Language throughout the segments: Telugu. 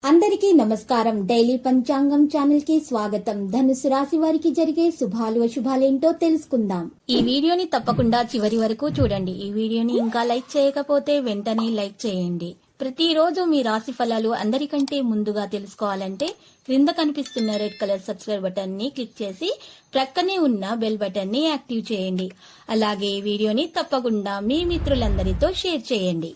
అందరికీ నమస్కారం. డైలీ పంచాంగం ఛానల్ కి స్వాగతం. ధనుసు రాశి వారికి జరిగే శుభాలు అశుభాలేంటో తెలుసుకుందాం. ఈ వీడియోని తప్పకుండా చివరి వరకు చూడండి. ఈ వీడియోని ఇంకా లైక్ చేయకపోతే వెంటనే లైక్ చేయండి. ప్రతిరోజు మీ రాశి ఫలాలు అందరికంటే ముందుగా తెలుసుకోవాలంటే క్రింద కనిపిస్తున్న రెడ్ కలర్ సబ్స్క్రైబ్ బటన్ ని క్లిక్ చేసి ప్రక్కనే ఉన్న బెల్ బటన్ ని యాక్టివ్ చేయండి. అలాగే ఈ వీడియోని తప్పకుండా మీ మిత్రులందరితో షేర్ చేయండి.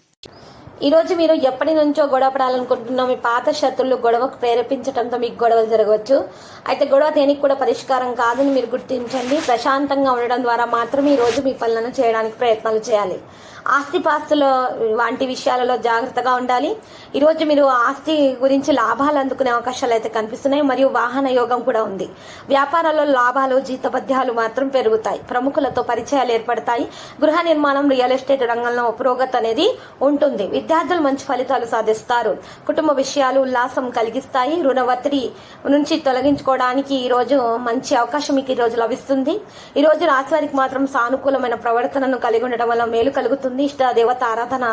ఈ రోజు మీరు ఎప్పటి నుంచో గొడవ పడాలనుకుంటున్నా మీ పాత శత్రులు గొడవకు ప్రేరేపించడంతో మీకు గొడవలు జరగవచ్చు. అయితే గొడవ దేనికి కూడా పరిష్కారం కాదని మీరు గుర్తించండి. ప్రశాంతంగా ఉండడం ద్వారా మాత్రమే ఈ రోజు మీ పనులను చేయడానికి ప్రయత్నాలు చేయాలి. ఆస్తిపాస్తుల వంటి విషయాలలో జాగ్రత్తగా ఉండాలి. ఈ రోజు మీరు ఆస్తి గురించి లాభాలు అందుకునే అవకాశాలు అయితే కనిపిస్తున్నాయి. మరియు వాహన యోగం కూడా ఉంది. వ్యాపారాల్లో లాభాలు జీతభత్యాలు మాత్రం పెరుగుతాయి. ప్రముఖులతో పరిచయాలు ఏర్పడతాయి. గృహ నిర్మాణం రియల్ ఎస్టేట్ రంగంలో పురోగతి అనేది ఉంటుంది. విద్యార్థులు మంచి ఫలితాలు సాధిస్తారు. కుటుంబ విషయాలు ఉల్లాసం కలిగిస్తాయి. రుణ ఒత్తిడి నుంచి తొలగించుకోవడానికి ఈ రోజు మంచి అవకాశం మీకు ఈ రోజు లభిస్తుంది. ఈ రోజు రాశి వారికి మాత్రం సానుకూలమైన ప్రవర్తనను కలిగి ఉండడం వల్ల మేలు కలుగుతుంది. ఇష్ట దేవత ఆరాధన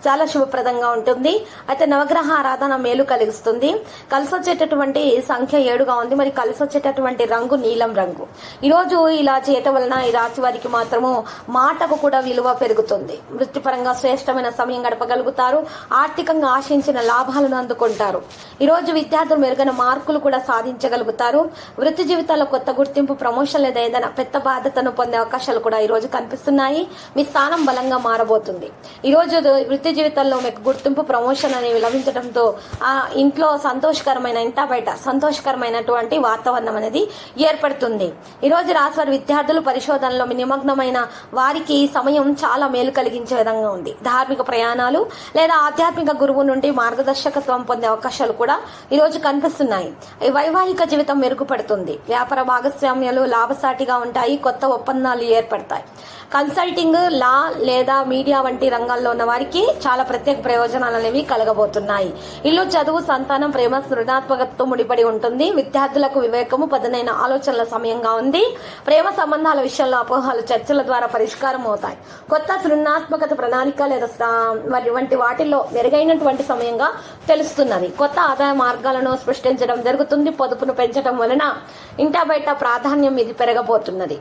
చాలా శుభప్రదంగా ఉంటుంది. అయితే నవగ్రహ ఆరాధన మేలు కలిగిస్తుంది. కలిసి వచ్చేటటువంటి సంఖ్య 7గా ఉంది. మరి కలిసి వచ్చేటటువంటి రంగు నీలం రంగు. ఈ రోజు ఇలా చేయటం వలన ఈ రాశి వారికి మాత్రము మాటకు కూడా విలువ పెరుగుతుంది. వృత్తిపరంగా శ్రేష్టమైన సమయం గడపగలుగుతారు. ఆర్థికంగా ఆశించిన లాభాలను అందుకుంటారు. ఈ రోజు విద్యార్థులు మెరుగైన మార్కులు కూడా సాధించగలుగుతారు. వృత్తి జీవితాల్లో కొత్త గుర్తింపు, ప్రమోషన్ లేదా ఏదైనా పెద్ద బాధ్యతను పొందే అవకాశాలు కూడా ఈ రోజు కనిపిస్తున్నాయి. మీ స్థానం బలంగా మారబోతుంది. ఈ రోజు వృత్తి జీవితంలో మీకు గుర్తింపు, ప్రమోషన్ అనేవి లభించడంతో ఆ ఇంట్లో సంతోషకరమైన ఇంటా బయట సంతోషకరమైనటువంటి వాతావరణం అనేది ఏర్పడుతుంది. ఈ రోజు రాశివారి విద్యార్థులు పరిశోధనలో నిమగ్నమైన వారికి సమయం చాలా మేలు కలిగించే విధంగా ఉంది. ధార్మిక ప్రయాణాలు లేదా ఆధ్యాత్మిక గురువు నుండి మార్గదర్శకత్వం పొందే అవకాశాలు కూడా ఈ రోజు కనిపిస్తున్నాయి. వైవాహిక జీవితం మెరుగుపడుతుంది. వ్యాపార భాగస్వామ్యాలు లాభసాటిగా ఉంటాయి. కొత్త ఒప్పందాలు ఏర్పడతాయి. కన్సల్టింగ్, లా లేదా మీడియా వంటి రంగాల్లో ఉన్న వారికి చాలా ప్రత్యేక ప్రయోజనాలు అనేవి కలగబోతున్నాయి. ఇల్లు, చదువు, సంతానం, ప్రేమ, సృజనాత్మకతతో ముడిపడి ఉంటుంది. విద్యార్థులకు వివేకము, పదునైన ఆలోచనల సమయంగా ఉంది. ప్రేమ సంబంధాల విషయంలో అపోహలు చర్చల ద్వారా పరిష్కారం అవుతాయి. కొత్త సృజనాత్మకత ప్రణాళిక లేదా వంటి వాటిల్లో మెరుగైనటువంటి సమయంగా తెలుస్తున్నది. కొత్త ఆదాయ మార్గాలను సృష్టించడం జరుగుతుంది. పొదుపును పెంచడం వలన ఇంటా బయట ప్రాధాన్యం ఇది పెరగబోతున్నది.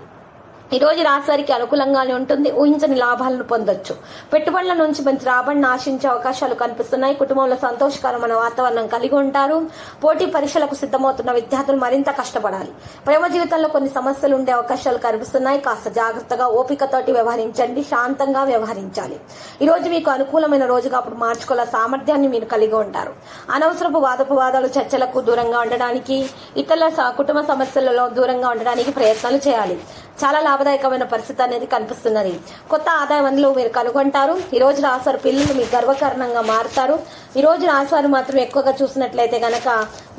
ఈ రోజు రాశివారికి అనుకూలంగానే ఉంటుంది. ఊహించని లాభాలను పొందొచ్చు. పెట్టుబడుల నుంచి మంచి రాబడిని ఆశించే అవకాశాలు కనిపిస్తున్నాయి. కుటుంబంలో సంతోషకరమైన వాతావరణం కలిగి ఉంటారు. పోటీ పరీక్షలకు సిద్ధమవుతున్న విద్యార్థులు మరింత కష్టపడాలి. ప్రేమ జీవితంలో కొన్ని సమస్యలు ఉండే అవకాశాలు కనిపిస్తున్నాయి. కాస్త జాగ్రత్తగా ఓపికతోటి వ్యవహరించండి. శాంతంగా వ్యవహరించాలి. ఈ రోజు మీకు అనుకూలమైన రోజుగా అప్పుడు మార్చుకోవాల సామర్థ్యాన్ని మీరు కలిగి ఉంటారు. అనవసరపు వాదోపవాదాలు, చర్చలకు దూరంగా ఉండడానికి, ఇతరుల కుటుంబ సమస్యలలో దూరంగా ఉండడానికి ప్రయత్నాలు చేయాలి. చాలా లాభదాయకమైన పరిస్థితి అనేది కనిపిస్తున్నది. కొత్త ఆదాయ వనరులు మీరు కనుగొంటారు. ఈ రోజు రాశివారి పిల్లలు మీకు గర్వకారణంగా మారుతారు. ఈ రోజు రాశివారు మాత్రం ఎక్కువగా చూసినట్లయితే గనక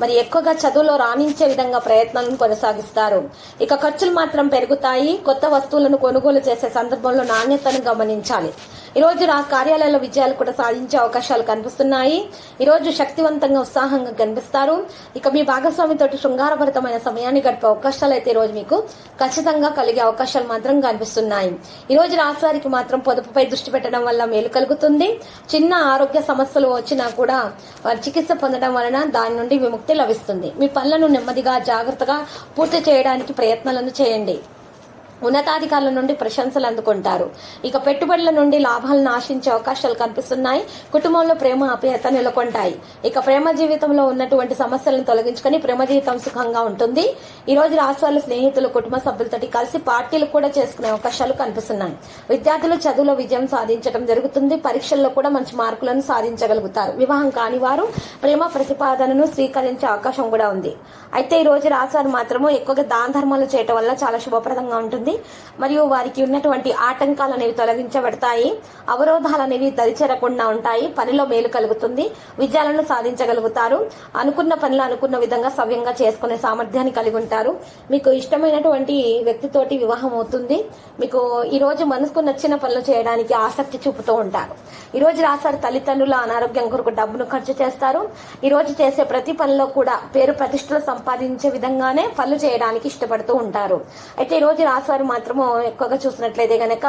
మరి ఎక్కువగా చదువులో రాణించే విధంగా ప్రయత్నాలను కొనసాగిస్తారు. ఇక ఖర్చులు మాత్రం పెరుగుతాయి. కొత్త వస్తువులను కొనుగోలు చేసే సందర్భంలో నాణ్యతను గమనించాలి. ఈ రోజు కార్యాలయాల్లో విజయాలు కూడా సాధించే అవకాశాలు కనిపిస్తున్నాయి. ఈ రోజు శక్తివంతంగా, ఉత్సాహంగా కనిపిస్తారు. ఇక మీ భాగస్వామితో శృంగారభరితమైన సమయాన్ని గడిపే అవకాశాలు అయితే ఈ రోజు మీకు ఖచ్చితంగా కలిగే అవకాశాలు మాత్రం కనిపిస్తున్నాయి. ఈ రోజు రాశివారికి మాత్రం పొదుపుపై దృష్టి పెట్టడం వల్ల మేలు కలుగుతుంది. చిన్న ఆరోగ్య సమస్యలు వచ్చినా కూడా చికిత్స పొందడం వలన దాని నుండి విముక్తి లభిస్తుంది. మీ పనులను నెమ్మదిగా, జాగ్రత్తగా పూర్తి చేయడానికి ప్రయత్నాలను చేయండి. ఉన్నతాధికారుల నుండి ప్రశంసలు అందుకుంటారు. ఇక పెట్టుబడుల నుండి లాభాలను ఆశించే అవకాశాలు కనిపిస్తున్నాయి. కుటుంబంలో ప్రేమ, ఆప్యాయత నెలకొంటాయి. ఇక ప్రేమ జీవితంలో ఉన్నటువంటి సమస్యలను తొలగించుకొని ప్రేమ జీవితం సుఖంగా ఉంటుంది. ఈ రోజు రాశివారి స్నేహితులు, కుటుంబ సభ్యులతో కలిసి పార్టీలు కూడా చేసుకునే అవకాశాలు కనిపిస్తున్నాయి. విద్యార్థులు చదువులో విజయం సాధించడం జరుగుతుంది. పరీక్షల్లో కూడా మంచి మార్కులను సాధించగలుగుతారు. వివాహం కాని వారు ప్రేమ ప్రతిపాదనను స్వీకరించే అవకాశం కూడా ఉంది. అయితే ఈ రోజు రాశివారు మాత్రము ఎక్కువగా దాన ధర్మాలు చేయటం వల్ల చాలా శుభప్రదంగా ఉంటుంది. మరియు వారికి ఉన్నటువంటి ఆటంకాలు అనేవి తొలగించబడతాయి. అవరోధాలు అనేవి దరిచేరకుండా ఉంటాయి. పనిలో మేలు కలుగుతుంది. విజయాలను సాధించగలుగుతారు. అనుకున్న పనులు అనుకున్న విధంగా సవ్యంగా చేసుకునే సామర్థ్యాన్ని కలిగి ఉంటారు. మీకు ఇష్టమైనటువంటి వ్యక్తితోటి వివాహం అవుతుంది. మీకు ఈ రోజు మనసుకు నచ్చిన పనులు చేయడానికి ఆసక్తి చూపుతూ ఉంటారు. ఈ రోజు రాశివారి తల్లిదండ్రుల అనారోగ్యం కొరకు డబ్బును ఖర్చు చేస్తారు. ఈ రోజు చేసే ప్రతి పనిలో కూడా పేరు ప్రతిష్టలు సంపాదించే విధంగానే పనులు చేయడానికి ఇష్టపడుతూ ఉంటారు. అయితే ఈ రోజు రాశివారి వారు మాత్రము ఎక్కువగా చూసినట్లయితే గనక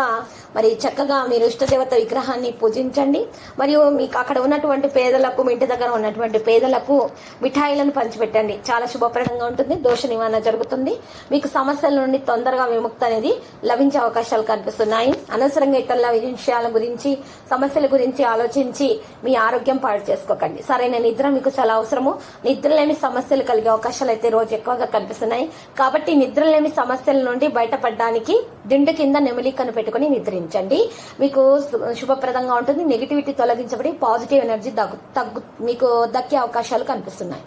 మరి చక్కగా మీరు ఇష్టదేవత విగ్రహాన్ని పూజించండి. మరియు మీకు అక్కడ ఉన్నటువంటి పేదలకు, మీ ఇంటి దగ్గర ఉన్నటువంటి పేదలకు మిఠాయిలను పంచిపెట్టండి. చాలా శుభప్రదంగా ఉంటుంది, దోష నివారణ జరుగుతుంది. మీకు సమస్యల నుండి తొందరగా విముక్తి అనేది లభించే అవకాశాలు కనిపిస్తున్నాయి. అనవసరంగా ఇతరుల విషయాల గురించి, సమస్యల గురించి ఆలోచించి మీ ఆరోగ్యం పాడు చేసుకోకండి. సరైన నిద్ర మీకు చాలా అవసరము. నిద్రలేమి సమస్యలు కలిగే అవకాశాలు అయితే రోజు ఎక్కువగా కనిపిస్తున్నాయి. కాబట్టి నిద్రలేమి సమస్యల నుండి బయటపడడానికి దిండు కింద నెమలికను పెట్టుకుని నిద్రించండి. మీకు శుభప్రదంగా ఉంటుంది. నెగిటివిటీ తొలగించబడి పాజిటివ్ ఎనర్జీ మీకు దక్కే అవకాశాలు కనిపిస్తున్నాయి.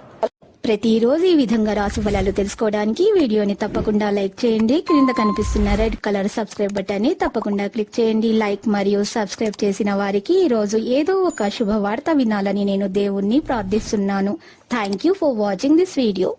ప్రతిరోజు ఈ విధంగా రాశి ఫలాలు తెలుసుకోవడానికి వీడియోని తప్పకుండా లైక్ చేయండి. క్రింద కనిపిస్తున్న రెడ్ కలర్ సబ్స్క్రైబ్ బటన్ ని తప్పకుండా క్లిక్ చేయండి. లైక్ మరియు సబ్స్క్రైబ్ చేసిన వారికి ఈ రోజు ఏదో ఒక శుభవార్త వినాలని నేను దేవుణ్ణి ప్రార్థిస్తున్నాను. Thank you for watching this video.